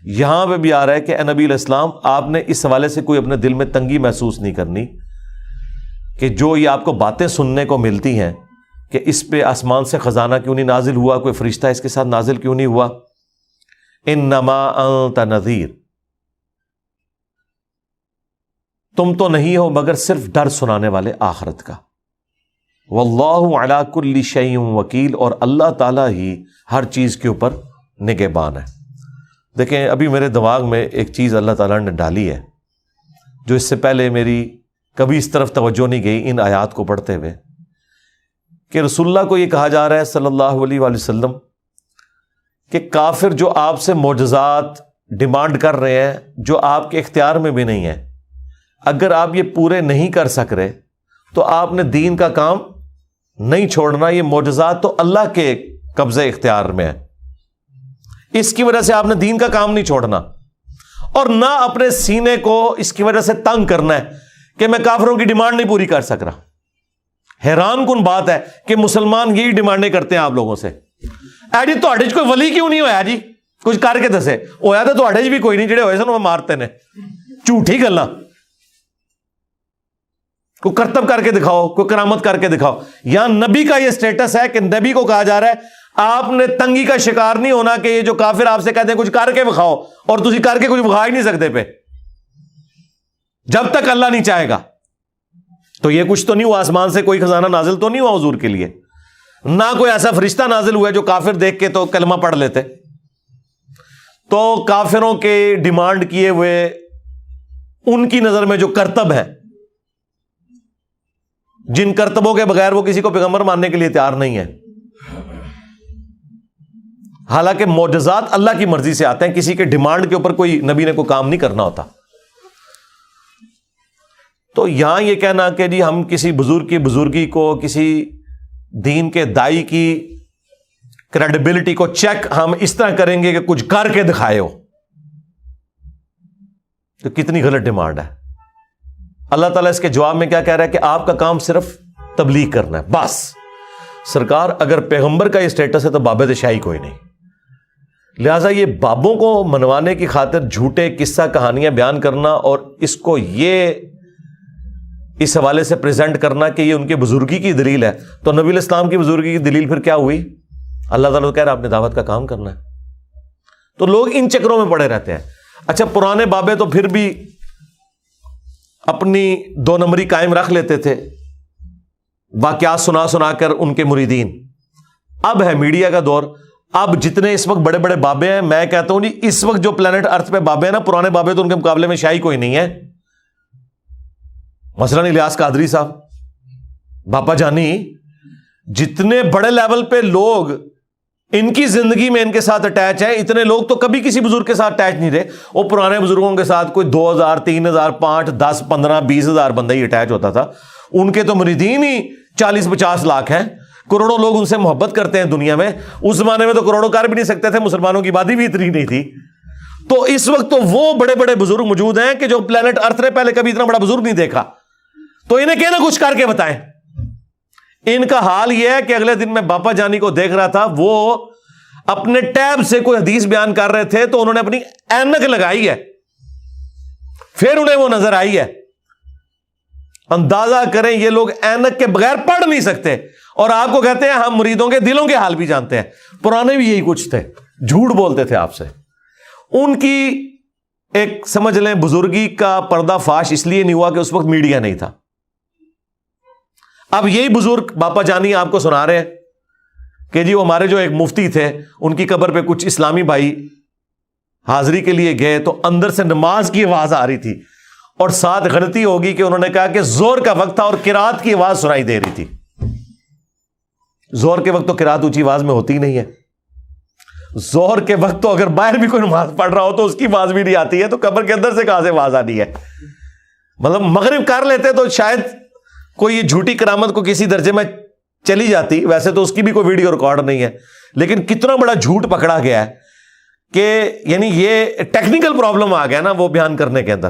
یہاں پہ بھی آ رہا ہے کہ اے نبی علیہ السلام آپ نے اس حوالے سے کوئی اپنے دل میں تنگی محسوس نہیں کرنی کہ جو یہ آپ کو باتیں سننے کو ملتی ہیں کہ اس پہ آسمان سے خزانہ کیوں نہیں نازل ہوا, کوئی فرشتہ اس کے ساتھ نازل کیوں نہیں ہوا. انما انت نذیر, تم تو نہیں ہو مگر صرف ڈر سنانے والے آخرت کا. واللہ علی کل شیء وکیل, اور اللہ تعالیٰ ہی ہر چیز کے اوپر نگہبان ہے. دیکھیں ابھی میرے دماغ میں ایک چیز اللہ تعالیٰ نے ڈالی ہے جو اس سے پہلے میری کبھی اس طرف توجہ نہیں گئی ان آیات کو پڑھتے ہوئے, کہ رسول اللہ کو یہ کہا جا رہا ہے صلی اللہ علیہ وآلہ وسلم کہ کافر جو آپ سے معجزات ڈیمانڈ کر رہے ہیں جو آپ کے اختیار میں بھی نہیں ہے, اگر آپ یہ پورے نہیں کر سک رہے تو آپ نے دین کا کام نہیں چھوڑنا. یہ معجزات تو اللہ کے قبضے اختیار میں ہے, اس کی وجہ سے آپ نے دین کا کام نہیں چھوڑنا, اور نہ اپنے سینے کو اس کی وجہ سے تنگ کرنا ہے کہ میں کافروں کی ڈیمانڈ نہیں پوری کر سک رہا. حیران کن بات ہے کہ مسلمان یہی ڈیمانڈیں کرتے ہیں آپ لوگوں سے. جی تہاڈے کوئی ولی کیوں نہیں ہویا جی, کچھ کر کے دسے. ہویا تو تہاڈے بھی کوئی نہیں, جڑے ہوئے سن وہ مارتے نے. جھوٹی گلاں, کوئی کرتب کر کے دکھاؤ, کوئی کرامت کر کے دکھاؤ. یہاں نبی کا یہ سٹیٹس ہے کہ نبی کو کہا جا رہا ہے آپ نے تنگی کا شکار نہیں ہونا کہ یہ جو کافر آپ سے کہتے ہیں کچھ کر کے دکھاؤ, اور تسی کر کے کچھ دکھا ہی نہیں سکتے پہ, جب تک اللہ نہیں چاہے گا. تو یہ کچھ تو نہیں ہوا, آسمان سے کوئی خزانہ نازل تو نہیں ہوا حضور کے لیے, نہ کوئی ایسا فرشتہ نازل ہوا جو کافر دیکھ کے تو کلمہ پڑھ لیتے. تو کافروں کے ڈیمانڈ کیے ہوئے ان کی نظر میں جو کرتب ہے, جن کرتبوں کے بغیر وہ کسی کو پیغمبر ماننے کے لیے تیار نہیں ہے, حالانکہ معجزات اللہ کی مرضی سے آتے ہیں, کسی کے ڈیمانڈ کے اوپر کوئی نبی نے کوئی کام نہیں کرنا ہوتا. تو یہاں یہ کہنا کہ جی ہم کسی بزرگ کی بزرگی کو, کسی دین کے دائی کی کریڈیبلٹی کو چیک ہم اس طرح کریں گے کہ کچھ کر کے دکھائے ہو, تو کتنی غلط ڈیمانڈ ہے. اللہ تعالیٰ اس کے جواب میں کیا کہہ رہا ہے کہ آپ کا کام صرف تبلیغ کرنا ہے بس. سرکار اگر پیغمبر کا یہ سٹیٹس ہے تو بابے شاہی کوئی نہیں, لہٰذا یہ بابوں کو منوانے کی خاطر جھوٹے قصہ کہانیاں بیان کرنا اور اس کو یہ اس حوالے سے پریزنٹ کرنا کہ یہ ان کے بزرگی کی دلیل ہے, تو نبی علیہ السلام کی بزرگی کی دلیل پھر کیا ہوئی؟ اللہ تعالیٰ کہہ رہا ہے آپ نے دعوت کا کام کرنا ہے. تو لوگ ان چکروں میں پڑے رہتے ہیں. اچھا پرانے بابے تو پھر بھی اپنی دو نمبری قائم رکھ لیتے تھے, واقعات سنا سنا کر ان کے مریدین. اب ہے میڈیا کا دور, اب جتنے اس وقت بڑے بڑے بابے ہیں, میں کہتا ہوں جی اس وقت جو پلانٹ ارتھ پہ بابے ہیں نا, پرانے بابے تو ان کے مقابلے میں شاہی کوئی نہیں ہے. مثلاً الیاس قادری صاحب, باپا جانی, جتنے بڑے لیول پہ لوگ ان کی زندگی میں ان کے ساتھ اٹیچ ہیں, اتنے لوگ تو کبھی کسی بزرگ کے ساتھ اٹیچ نہیں رہے. وہ پرانے بزرگوں کے ساتھ کوئی 2000 3000 5 10 15 20,000 بندہ ہی اٹیچ ہوتا تھا. ان کے تو مریدین ہی 40-50 لاکھ ہیں, کروڑوں لوگ ان سے محبت کرتے ہیں دنیا میں. اس زمانے میں تو کروڑوں کر بھی نہیں سکتے تھے, مسلمانوں کی آبادی بھی اتنی نہیں تھی. تو اس وقت تو وہ بڑے بڑے بزرگ موجود ہیں کہ جو پلانٹ ارتھ نے پہلے کبھی اتنا بڑا بزرگ نہیں دیکھا, تو انہیں کہنا کچھ کر کے بتائیں. ان کا حال یہ ہے کہ اگلے دن میں باپا جانی کو دیکھ رہا تھا, وہ اپنے ٹیب سے کوئی حدیث بیان کر رہے تھے تو انہوں نے اپنی اینک لگائی ہے, پھر انہیں وہ نظر آئی ہے. اندازہ کریں یہ لوگ اینک کے بغیر پڑھ نہیں سکتے, اور آپ کو کہتے ہیں ہم مریدوں کے دلوں کے حال بھی جانتے ہیں. پرانے بھی یہی کچھ تھے, جھوٹ بولتے تھے آپ سے. ان کی ایک سمجھ لیں بزرگی کا پردہ فاش اس لیے نہیں ہوا کہ اس وقت میڈیا نہیں تھا. اب یہی بزرگ باپا جانی آپ کو سنا رہے ہیں کہ جی وہ ہمارے جو ایک مفتی تھے, ان کی قبر پہ کچھ اسلامی بھائی حاضری کے لیے گئے تو اندر سے نماز کی آواز آ رہی تھی, اور ساتھ غلطی ہوگی کہ انہوں نے کہا کہ زور کا وقت تھا اور قرات کی آواز سنائی دے رہی تھی. زور کے وقت تو قرات اونچی آواز میں ہوتی نہیں ہے. زور کے وقت تو اگر باہر بھی کوئی نماز پڑھ رہا ہو تو اس کی آواز بھی نہیں آتی ہے, تو قبر کے اندر سے کہاں سے آواز آنی ہے؟ مطلب مغرب کر لیتے تو شاید کوئی یہ جھوٹی کرامت کو کسی درجے میں چلی جاتی. ویسے تو اس کی بھی کوئی ویڈیو ریکارڈ نہیں ہے, لیکن کتنا بڑا جھوٹ پکڑا گیا ہے کہ یعنی یہ ٹیکنیکل پرابلم آ گیا نا وہ بیان کرنے کے اندر,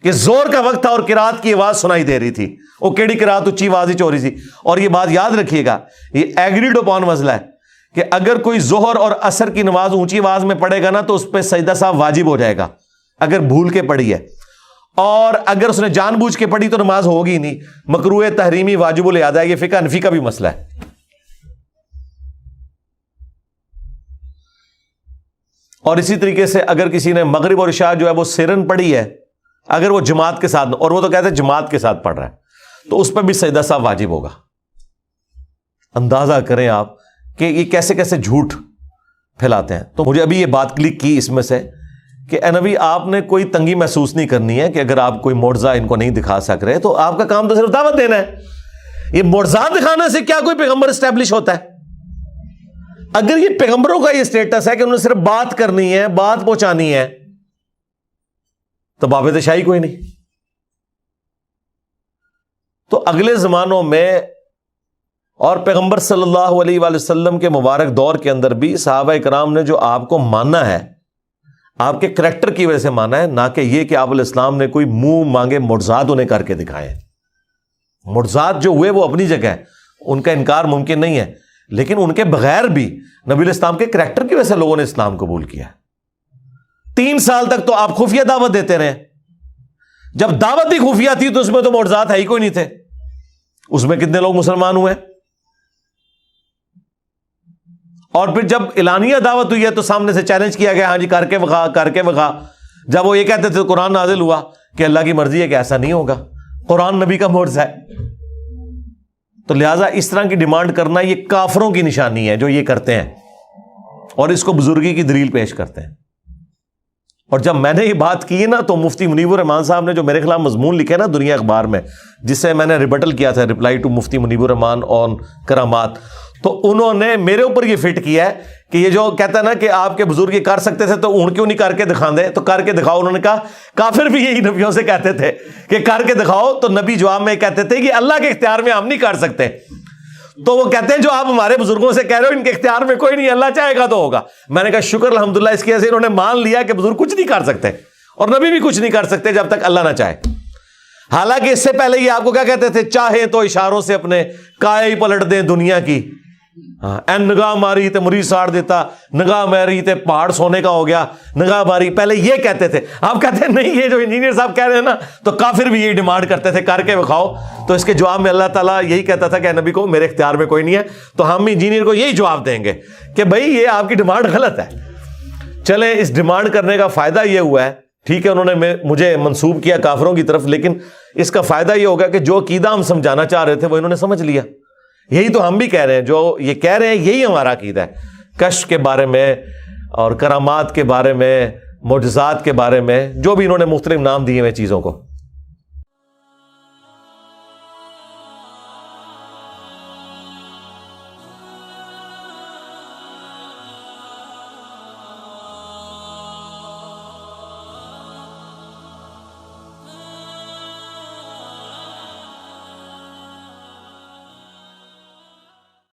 کہ زور کا وقت تھا اور قرات کی آواز سنائی دے رہی تھی. وہ کیڑی قرات اونچی آواز ہی چو رہی تھی. اور یہ بات یاد رکھیے گا, یہ ایگریڈ اپون مسئلہ ہے کہ اگر کوئی ظہر اور عصر کی نماز اونچی آواز میں پڑھے گا نا تو اس پہ سجدہ صاحب واجب ہو جائے گا اگر بھول کے پڑھی ہے، اور اگر اس نے جان بوجھ کے پڑھی تو نماز ہوگی نہیں، مکروہ تحریمی واجب الادا ہے۔ یہ فقہ حنفی کا بھی مسئلہ ہے۔ اور اسی طریقے سے اگر کسی نے مغرب اور عشاء جو ہے وہ سرن پڑھی ہے، اگر وہ جماعت کے ساتھ، اور وہ تو کہتے ہیں جماعت کے ساتھ پڑھ رہا ہے، تو اس پہ بھی سجدہ صاحب واجب ہوگا۔ اندازہ کریں آپ کہ یہ کیسے کیسے جھوٹ پھیلاتے ہیں۔ تو مجھے ابھی یہ بات کلک کی اس میں سے کہ اے نبی آپ نے کوئی تنگی محسوس نہیں کرنی ہے کہ اگر آپ کوئی معجزہ ان کو نہیں دکھا سک رہے تو آپ کا کام تو صرف دعوت دینا ہے۔ یہ معجزات دکھانے سے کیا کوئی پیغمبر اسٹیبلش ہوتا ہے؟ اگر یہ پیغمبروں کا یہ اسٹیٹس ہے کہ انہوں نے صرف بات کرنی ہے، بات پہنچانی ہے، تو باب شاہی کوئی نہیں۔ تو اگلے زمانوں میں اور پیغمبر صلی اللہ علیہ وآلہ وسلم کے مبارک دور کے اندر بھی صحابہ کرام نے جو آپ کو ماننا ہے، آپ کے کریکٹر کی وجہ سے مانا ہے، نہ کہ یہ کہ آپ علیہ السلام نے کوئی منہ مانگے معجزات انہیں کر کے دکھائے۔ معجزات جو ہوئے وہ اپنی جگہ ہے، ان کا انکار ممکن نہیں ہے، لیکن ان کے بغیر بھی نبی علیہ السلام کے کریکٹر کی وجہ سے لوگوں نے اسلام قبول کیا۔ 3 سال تک تو آپ خفیہ دعوت دیتے رہے، جب دعوت ہی خفیہ تھی تو اس میں تو معجزات ہے ہی کوئی نہیں تھے، اس میں کتنے لوگ مسلمان ہوئے؟ اور پھر جب اعلانیہ دعوت ہوئی ہے تو سامنے سے چیلنج کیا گیا، ہاں جی کر کے بخا، کر کے بخا۔ جب وہ یہ کہتے تھے تو قرآن نازل ہوا کہ اللہ کی مرضی ہے کہ ایسا نہیں ہوگا، قرآن نبی کا معجزہ ہے۔ تو لہٰذا اس طرح کی ڈیمانڈ کرنا یہ کافروں کی نشانی ہے جو یہ کرتے ہیں اور اس کو بزرگی کی دلیل پیش کرتے ہیں۔ اور جب میں نے یہ بات کی نا تو مفتی منیب الرحمان صاحب نے جو میرے خلاف مضمون لکھے نا دنیا اخبار میں، جس سے میں نے ریبٹل کیا تھا، رپلائی ٹو مفتی منیب الرحمان آن کرامات، تو انہوں نے میرے اوپر یہ فٹ کیا ہے کہ یہ جو کہتا ہے نا کہ آپ کے بزرگ یہ کر سکتے تھے تو اون کیوں نہیں کر کے دکھا دے، تو کر کے دکھاؤ۔ انہوں نے کہا کافر بھی یہی نبیوں سے کہتے تھے کہ کر کے دکھاؤ، تو نبی جواب میں کہتے تھے کہ اللہ کے اختیار میں ہم نہیں کر سکتے۔ تو وہ کہتے ہیں جو آپ ہمارے بزرگوں سے کہہ رہے ہو ان کے اختیار میں کوئی نہیں، اللہ چاہے گا تو ہوگا۔ میں نے کہا شکر الحمدللہ اس کی وجہ سے انہوں نے مان لیا کہ بزرگ کچھ نہیں کر سکتے اور نبی بھی کچھ نہیں کر سکتے جب تک اللہ نہ چاہے۔ حالانکہ اس سے پہلے یہ آپ کو کیا کہتے تھے، چاہے تو اشاروں سے اپنے کائے ہی پلٹ دیں دنیا کی، این نگاہ ماری تے مری ساڑ دیتا، نگاہ ماری تے پہاڑ سونے کا ہو گیا، نگاہ ماری، پہلے یہ کہتے تھے۔ آپ کہتے ہیں نہیں، یہ جو انجینئر صاحب کہہ رہے ہیں نا، تو کافر بھی یہی ڈیمانڈ کرتے تھے کر کے بکھاؤ۔ تو اس کے جواب میں اللہ تعالیٰ یہی کہتا تھا کہ نبی کو میرے اختیار میں کوئی نہیں ہے، تو ہم انجینئر کو یہی جواب دیں گے کہ بھائی یہ آپ کی ڈیمانڈ غلط ہے۔ چلیں، اس ڈیمانڈ کرنے کا فائدہ یہ ہوا ہے، ٹھیک ہے انہوں نے مجھے منسوب کیا کافروں کی طرف، لیکن اس کا فائدہ یہ ہوگا کہ جو عقیدہ ہم سمجھانا چاہ رہے تھے وہ انہوں نے سمجھ لیا۔ یہی تو ہم بھی کہہ رہے ہیں، جو یہ کہہ رہے ہیں یہی ہمارا عقیدہ ہے، کشف کے بارے میں اور کرامات کے بارے میں، معجزات کے بارے میں، جو بھی انہوں نے مختلف نام دیے ہوئے چیزوں کو۔